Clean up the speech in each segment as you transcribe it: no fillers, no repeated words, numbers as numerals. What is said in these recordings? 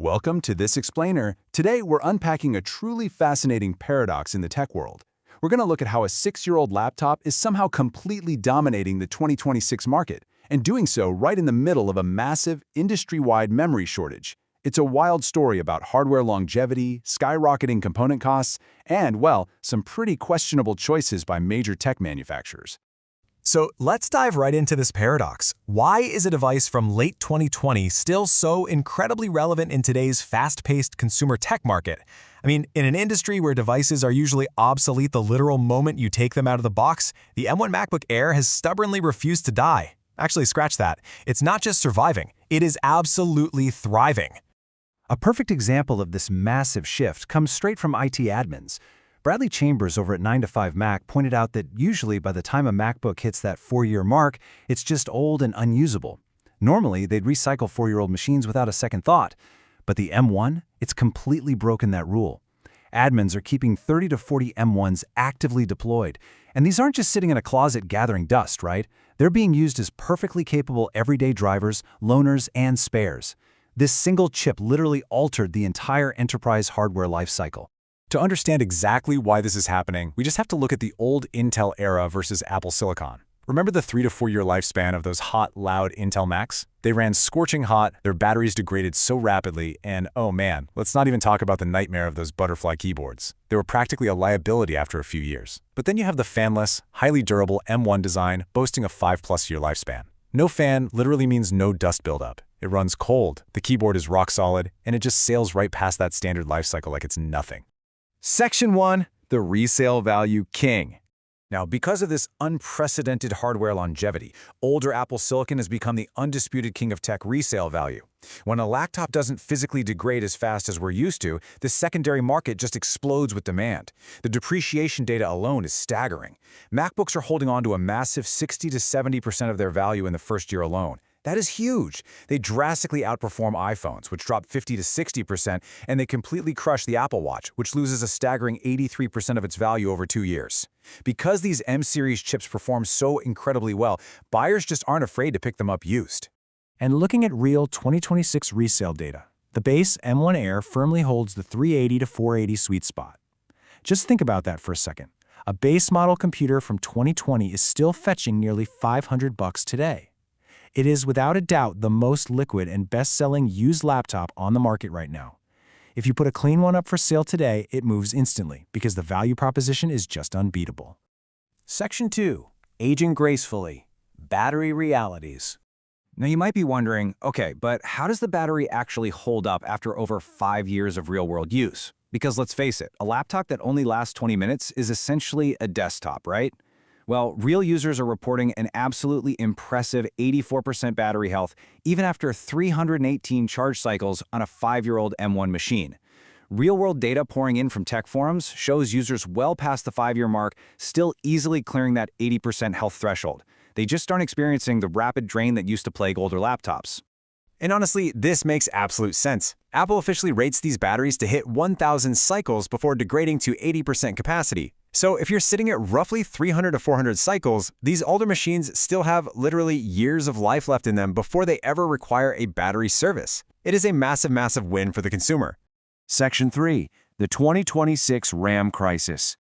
Welcome to This Explainer. Today, we're unpacking a truly fascinating paradox in the tech world. We're going to look at how a 6-year-old laptop is somehow completely dominating the 2026 market, and doing so right in the middle of a massive, industry-wide memory shortage. It's a wild story about hardware longevity, skyrocketing component costs, and, well, some pretty questionable choices by major tech manufacturers. So let's dive right into this paradox. Why is a device from late 2020 still so incredibly relevant in today's fast-paced consumer tech market? I mean, in an industry where devices are usually obsolete the literal moment you take them out of the box, the M1 MacBook Air has stubbornly refused to die. Actually, scratch that. It's not just surviving, it is absolutely thriving. A perfect example of this massive shift comes straight from IT admins. Bradley Chambers over at 9to5Mac pointed out that usually by the time a MacBook hits that 4-year mark, it's just old and unusable. Normally, they'd recycle 4-year-old machines without a second thought. But the M1, it's completely broken that rule. Admins are keeping 30 to 40 M1s actively deployed. And these aren't just sitting in a closet gathering dust, right? They're being used as perfectly capable everyday drivers, loaners, and spares. This single chip literally altered the entire enterprise hardware lifecycle. To understand exactly why this is happening, we just have to look at the old Intel era versus Apple Silicon. Remember the 3 to 4 year lifespan of those hot, loud Intel Macs? They ran scorching hot, their batteries degraded so rapidly, and oh man, let's not even talk about the nightmare of those butterfly keyboards. They were practically a liability after a few years. But then you have the fanless, highly durable M1 design boasting a 5+ year lifespan. No fan literally means no dust buildup. It runs cold, the keyboard is rock solid, and it just sails right past that standard lifecycle like it's nothing. Section 1. The Resale Value King. Now, because of this unprecedented hardware longevity, older Apple Silicon has become the undisputed king of tech resale value. When a laptop doesn't physically degrade as fast as we're used to, the secondary market just explodes with demand. The depreciation data alone is staggering. MacBooks are holding on to a massive 60 to 70% of their value in the first year alone. That is huge. They drastically outperform iPhones, which drop 50 to 60%, and they completely crush the Apple Watch, which loses a staggering 83% of its value over 2 years. Because these M-series chips perform so incredibly well, buyers just aren't afraid to pick them up used. And looking at real 2026 resale data, the base M1 Air firmly holds the 380 to 480 sweet spot. Just think about that for a second. A base model computer from 2020 is still fetching nearly $500 today. It is without a doubt the most liquid and best-selling used laptop on the market right now. If you put a clean one up for sale today, it moves instantly because the value proposition is just unbeatable. Section 2. Aging Gracefully. Battery Realities. Now you might be wondering, okay, but how does the battery actually hold up after over 5 years of real-world use? Because let's face it, a laptop that only lasts 20 minutes is essentially a desktop, right? Well, real users are reporting an absolutely impressive 84% battery health even after 318 charge cycles on a 5-year-old M1 machine. Real-world data pouring in from tech forums shows users well past the 5-year mark still easily clearing that 80% health threshold. They just aren't experiencing the rapid drain that used to plague older laptops. And honestly, this makes absolute sense. Apple officially rates these batteries to hit 1,000 cycles before degrading to 80% capacity. So if you're sitting at roughly 300 to 400 cycles, these older machines still have literally years of life left in them before they ever require a battery service. It is a massive, massive win for the consumer. Section 3. The 2026 RAM Crisis.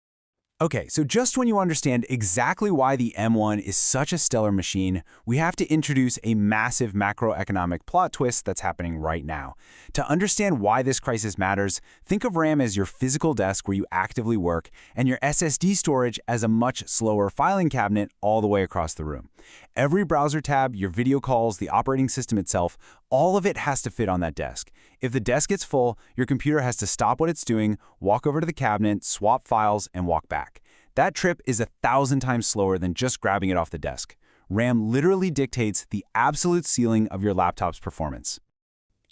Okay, so just when you understand exactly why the M1 is such a stellar machine, we have to introduce a massive macroeconomic plot twist that's happening right now. To understand why this crisis matters, think of RAM as your physical desk where you actively work, and your SSD storage as a much slower filing cabinet all the way across the room. Every browser tab, your video calls, the operating system itself, all of it has to fit on that desk. If the desk gets full, your computer has to stop what it's doing, walk over to the cabinet, swap files, and walk back. That trip is 1,000 times slower than just grabbing it off the desk. RAM literally dictates the absolute ceiling of your laptop's performance.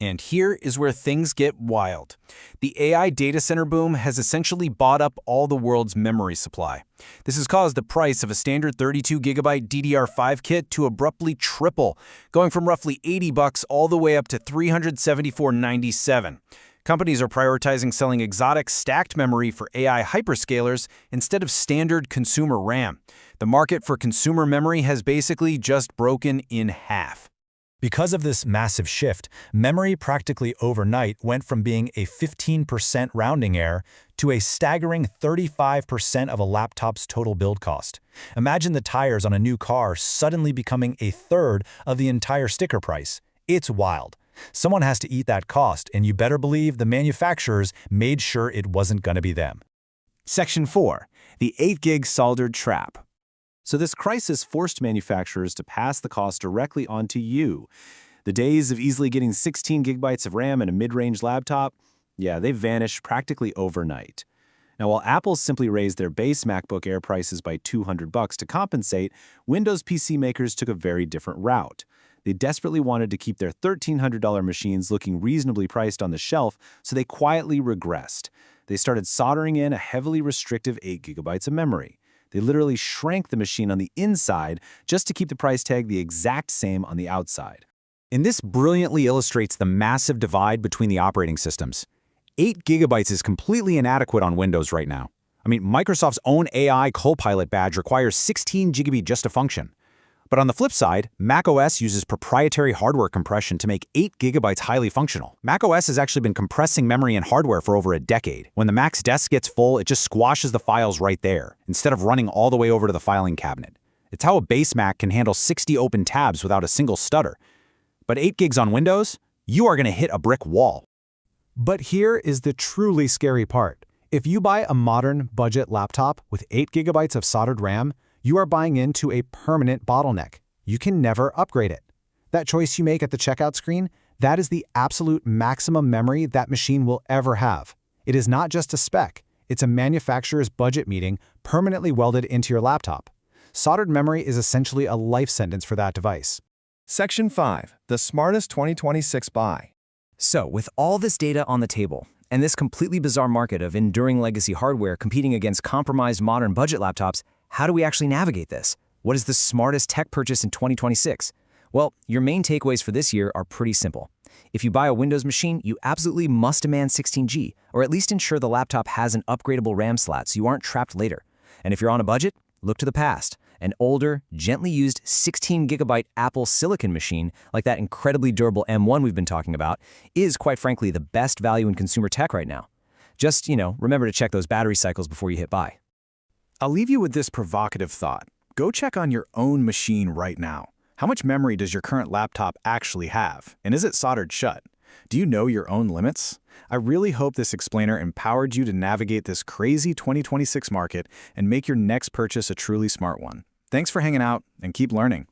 And here is where things get wild. The AI data center boom has essentially bought up all the world's memory supply. This has caused the price of a standard 32GB DDR5 kit to abruptly triple, going from roughly $80 all the way up to $374.97. Companies are prioritizing selling exotic stacked memory for AI hyperscalers instead of standard consumer RAM. The market for consumer memory has basically just broken in half. Because of this massive shift, memory practically overnight went from being a 15% rounding error to a staggering 35% of a laptop's total build cost. Imagine the tires on a new car suddenly becoming a third of the entire sticker price. It's wild. Someone has to eat that cost, and you better believe the manufacturers made sure it wasn't going to be them. Section 4. The 8-gig soldered trap. So this crisis forced manufacturers to pass the cost directly onto you. The days of easily getting 16 gigabytes of RAM in a mid-range laptop, yeah, they vanished practically overnight. Now, while Apple simply raised their base MacBook Air prices by $200 to compensate, Windows PC makers took a very different route. They desperately wanted to keep their $1,300 machines looking reasonably priced on the shelf, so they quietly regressed. They started soldering in a heavily restrictive 8 gigabytes of memory. They literally shrank the machine on the inside just to keep the price tag the exact same on the outside. And this brilliantly illustrates the massive divide between the operating systems. 8 gigabytes is completely inadequate on Windows right now. I mean, Microsoft's own AI Copilot badge requires 16 GB just to function. But on the flip side, macOS uses proprietary hardware compression to make 8 gigabytes highly functional. macOS has actually been compressing memory and hardware for over a decade. When the Mac's disk gets full, it just squashes the files right there, instead of running all the way over to the filing cabinet. It's how a base Mac can handle 60 open tabs without a single stutter. But 8 gigs on Windows? You are going to hit a brick wall. But here is the truly scary part. If you buy a modern budget laptop with 8 gigabytes of soldered RAM, you are buying into a permanent bottleneck. You can never upgrade it. That choice you make at the checkout screen, that is the absolute maximum memory that machine will ever have. It is not just a spec, it's a manufacturer's budget meeting permanently welded into your laptop. Soldered memory is essentially a life sentence for that device. Section 5. The smartest 2026 buy. So, with all this data on the table, and this completely bizarre market of enduring legacy hardware competing against compromised modern budget laptops, how do we actually navigate this? What is the smartest tech purchase in 2026? Well, your main takeaways for this year are pretty simple. If you buy a Windows machine, you absolutely must demand 16G, or at least ensure the laptop has an upgradable RAM slot so you aren't trapped later. And if you're on a budget, look to the past. An older, gently used 16GB Apple Silicon machine, like that incredibly durable M1 we've been talking about, is quite frankly the best value in consumer tech right now. Just, remember to check those battery cycles before you hit buy. I'll leave you with this provocative thought. Go check on your own machine right now. How much memory does your current laptop actually have? And is it soldered shut? Do you know your own limits? I really hope this explainer empowered you to navigate this crazy 2026 market and make your next purchase a truly smart one. Thanks for hanging out, and keep learning.